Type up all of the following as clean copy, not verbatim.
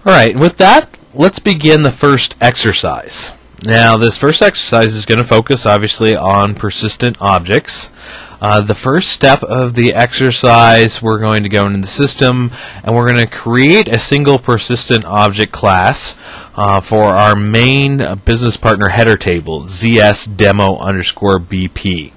Alright, with that, let's begin the first exercise. Now, this first exercise is going to focus, obviously, on persistent objects. The first step of the exercise, we're going to go into the system, and we're going to create a single persistent object class for our main business partner header table, ZSDemo_BP.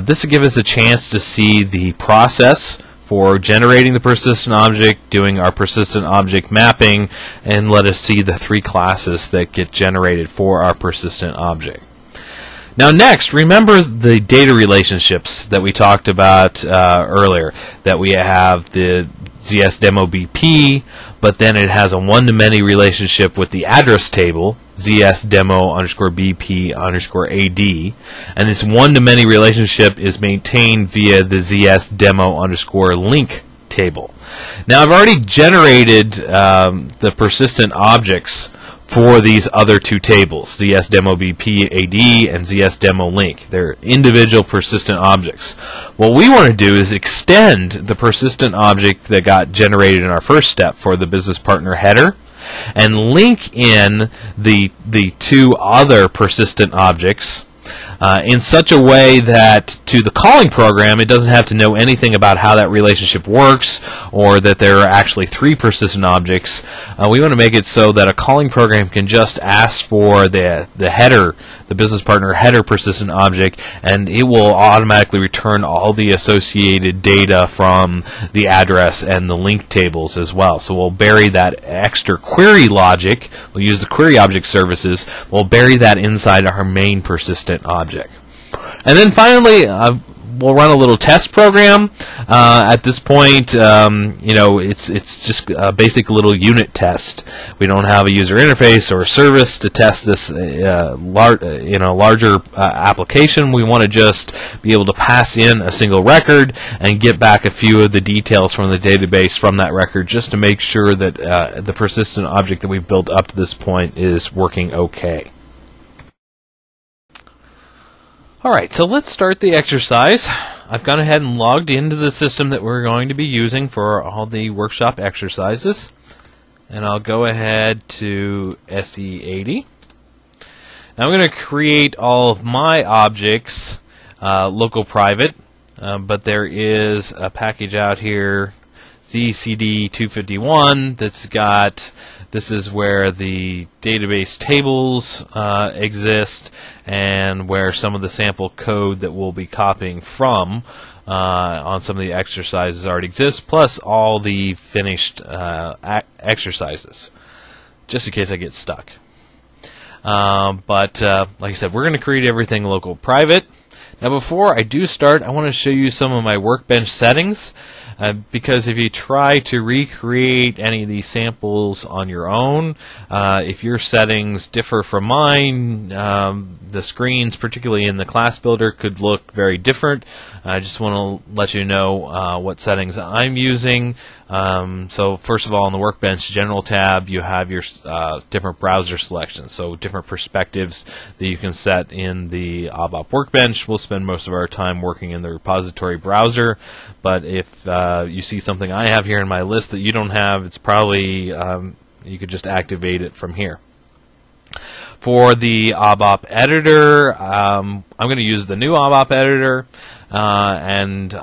This will give us a chance to see the process for generating the persistent object, doing our persistent object mapping, and let us see the three classes that get generated for our persistent object. Now next, remember the data relationships that we talked about earlier, that we have the ZSDemoBP, but then it has a one-to-many relationship with the address table, ZSDemo_BP_AD, and this one-to-many relationship is maintained via the ZSDemo_link table. Now I've already generated the persistent objects for these other two tables, ZSDemoBP_AD and ZSDemoLink. They're individual persistent objects. What we want to do is extend the persistent object that got generated in our first step for the business partner header and link in the two other persistent objects in such a way that to the calling program it doesn't have to know anything about how that relationship works or that there are actually three persistent objects. We want to make it so that a calling program can just ask for the header, the business partner header persistent object, and it will automatically return all the associated data from the address and the link tables as well. So we'll bury that extra query logic, we'll use the query object services, we'll bury that inside our main persistent object. And then finally, we'll run a little test program. At this point, it's just a basic little unit test. We don't have a user interface or a service to test this larger application. We want to just be able to pass in a single record and get back a few of the details from the database from that record just to make sure that the persistent object that we've built up to this point is working okay. Alright, so let's start the exercise. I've gone ahead and logged into the system that we're going to be using for all the workshop exercises. And I'll go ahead to SE80. Now I'm going to create all of my objects local private, but there is a package out here, ZCD251, that's got, this is where the database tables exist and where some of the sample code that we'll be copying from on some of the exercises already exists, plus all the finished exercises, just in case I get stuck. But like I said, we're going to create everything local private. Now before I do start, I want to show you some of my workbench settings. Because if you try to recreate any of these samples on your own, if your settings differ from mine, the screens, particularly in the class builder, could look very different. I just want to let you know what settings I'm using. So first of all, in the Workbench General tab, you have your different browser selections, so different perspectives that you can set in the ABAP Workbench. We'll spend most of our time working in the repository browser, but if you see something I have here in my list that you don't have, it's probably you could just activate it from here. For the ABAP editor, I'm going to use the new ABAP editor, and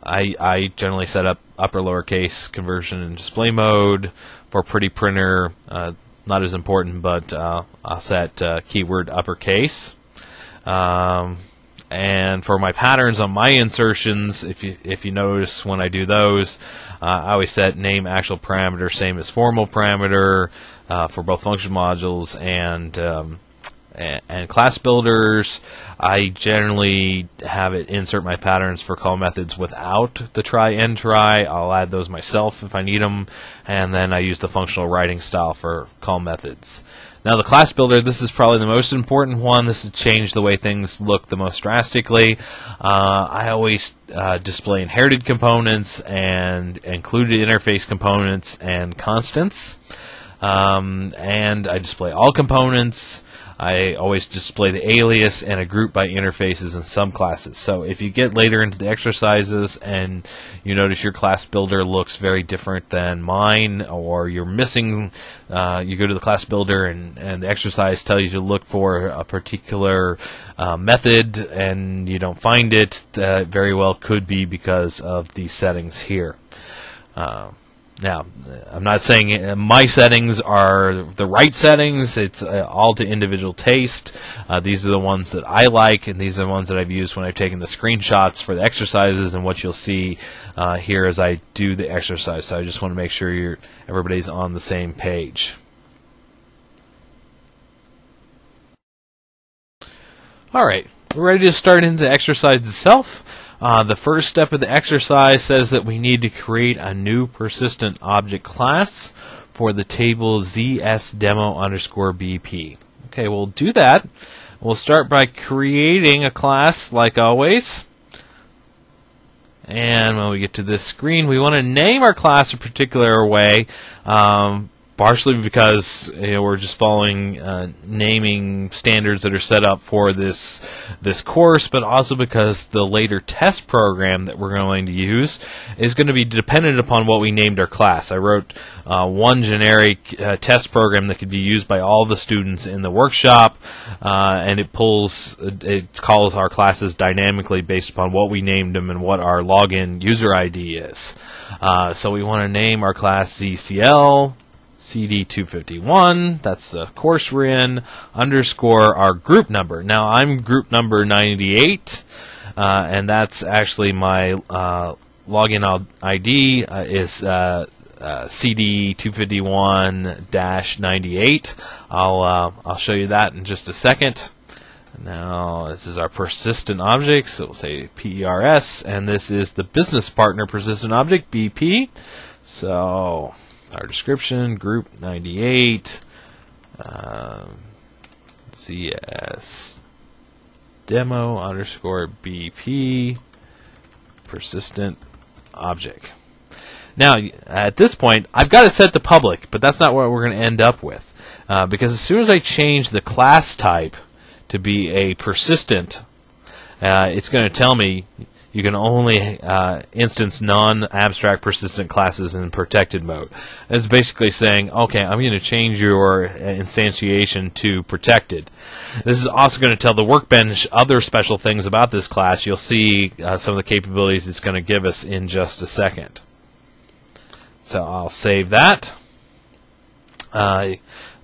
I generally set up upper lowercase conversion and display mode. For pretty printer, not as important, but I'll set keyword uppercase. And for my patterns on my insertions, if you notice when I do those, I always set name actual parameter same as formal parameter for both function modules and class builders. I generally have it insert my patterns for call methods without the try end try. I'll add those myself if I need them, and then I use the functional writing style for call methods. Now the class builder, this is probably the most important one. This has changed the way things look the most drastically. I always display inherited components and included interface components and constants. And I display all components. I always display the alias and a group by interfaces in some classes. So if you get later into the exercises and you notice your class builder looks very different than mine, or you're missing, you go to the class builder and the exercise tells you to look for a particular method and you don't find it, very well could be because of these settings here. Now, I'm not saying my settings are the right settings. It's all to individual taste. These are the ones that I like, and these are the ones that I've used when I've taken the screenshots for the exercises and what you'll see here as I do the exercise. So I just want to make sure everybody's on the same page. All right, we're ready to start into the exercise itself. The first step of the exercise says that we need to create a new persistent object class for the table ZSDemo_BP. Okay, we'll do that. We'll start by creating a class like always. And when we get to this screen, we want to name our class a particular way. Partially because we're just following naming standards that are set up for this course, but also because the later test program that we're going to use is going to be dependent upon what we named our class. I wrote one generic test program that could be used by all the students in the workshop, and it calls our classes dynamically based upon what we named them and what our login user ID is. So we want to name our class ZCL CD251, that's the course we're in, underscore our group number. Now I'm group number 98, and that's actually my login ID is CD251-98. I'll show you that in just a second. Now this is our persistent object, so we'll say PERS, and this is the business partner persistent object, BP. So our description, group 98, CS demo_BP, persistent object. Now, at this point, I've got it set to public, but that's not what we're going to end up with. Because as soon as I change the class type to be a persistent, it's going to tell me you can only instance non-abstract persistent classes in protected mode. It's basically saying, okay, I'm going to change your instantiation to protected. This is also going to tell the workbench other special things about this class. You'll see some of the capabilities it's going to give us in just a second. So I'll save that.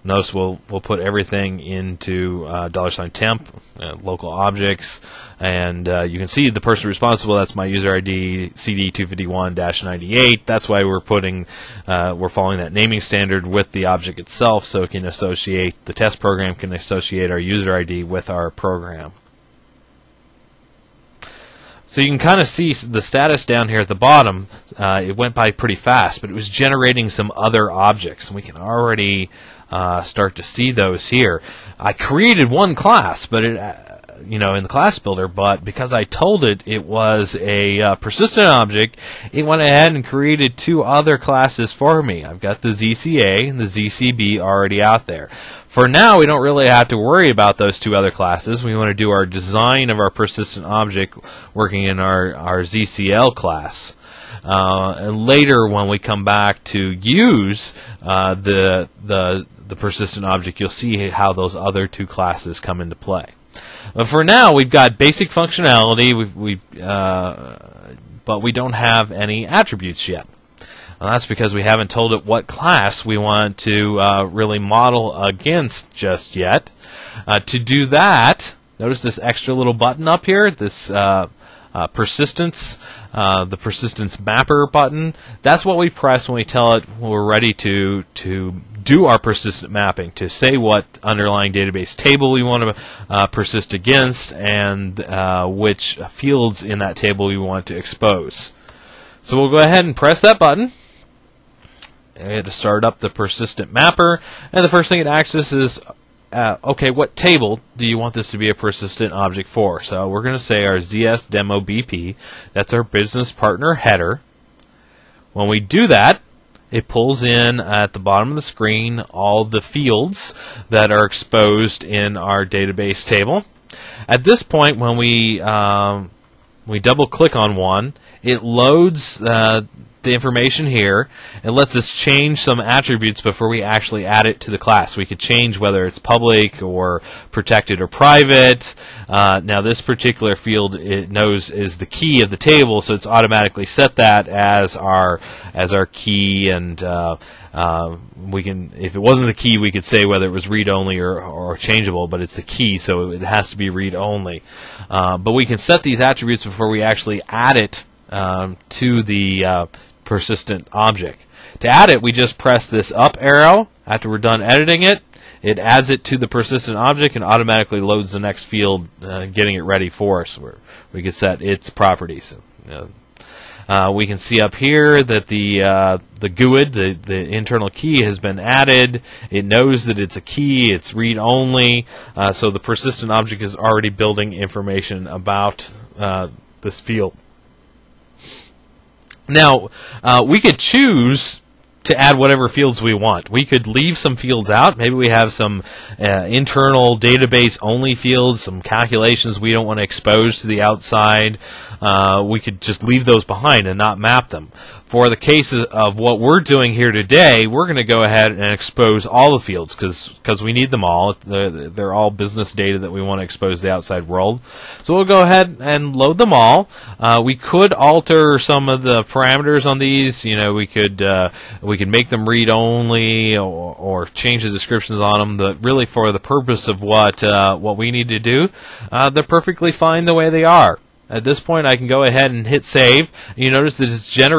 Notice we'll put everything into $temp, local objects, and you can see the person responsible. That's my user ID CD251-98. That's why we're following that naming standard with the object itself, so it can associate the test program can associate our user ID with our program. So you can kind of see the status down here at the bottom. It went by pretty fast, but it was generating some other objects, and we can already start to see those here. I created one class, but it, in the class builder, but because I told it it was a persistent object, it went ahead and created two other classes for me. I've got the ZCA and the ZCB already out there. For now, we don't really have to worry about those two other classes. We want to do our design of our persistent object working in our ZCL class. And later, when we come back to use the persistent object, you'll see how those other two classes come into play. But for now, we've got basic functionality, but we don't have any attributes yet. And that's because we haven't told it what class we want to really model against just yet. To do that, notice this extra little button up here, this persistence, the persistence mapper button. That's what we press when we tell it we're ready to do our persistent mapping, to say what underlying database table we want to persist against and which fields in that table we want to expose. So we'll go ahead and press that button to start up the persistent mapper, and the first thing it asks is okay, what table do you want this to be a persistent object for? So we're going to say our ZS demo BP. That's our business partner header. When we do that, it pulls in at the bottom of the screen all the fields that are exposed in our database table. At this point, when we double click on one, it loads the information here. It lets us change some attributes before we actually add it to the class. We could change whether it's public or protected or private. Now this particular field it knows is the key of the table, so it's automatically set that as our key, and we can, if it wasn't the key, we could say whether it was read-only or changeable, but it's the key, so it has to be read-only. But we can set these attributes before we actually add it to the persistent object. To add it, we just press this up arrow. After we're done editing it, it adds it to the persistent object and automatically loads the next field, getting it ready for us, where we can set its properties. We can see up here that the GUID, the internal key, has been added. It knows that it's a key, it's read-only, so the persistent object is already building information about this field. Now, we could choose to add whatever fields we want. We could leave some fields out. Maybe we have some internal database-only fields, some calculations we don't want to expose to the outside. We could just leave those behind and not map them. For the case of what we're doing here today, we're going to go ahead and expose all the fields because we need them all. They're all business data that we want to expose to the outside world. So we'll go ahead and load them all. We could alter some of the parameters on these. You know, we could make them read only or change the descriptions on them. But really, for the purpose of what we need to do, they're perfectly fine the way they are. At this point, I can go ahead and hit save. You notice that it's generated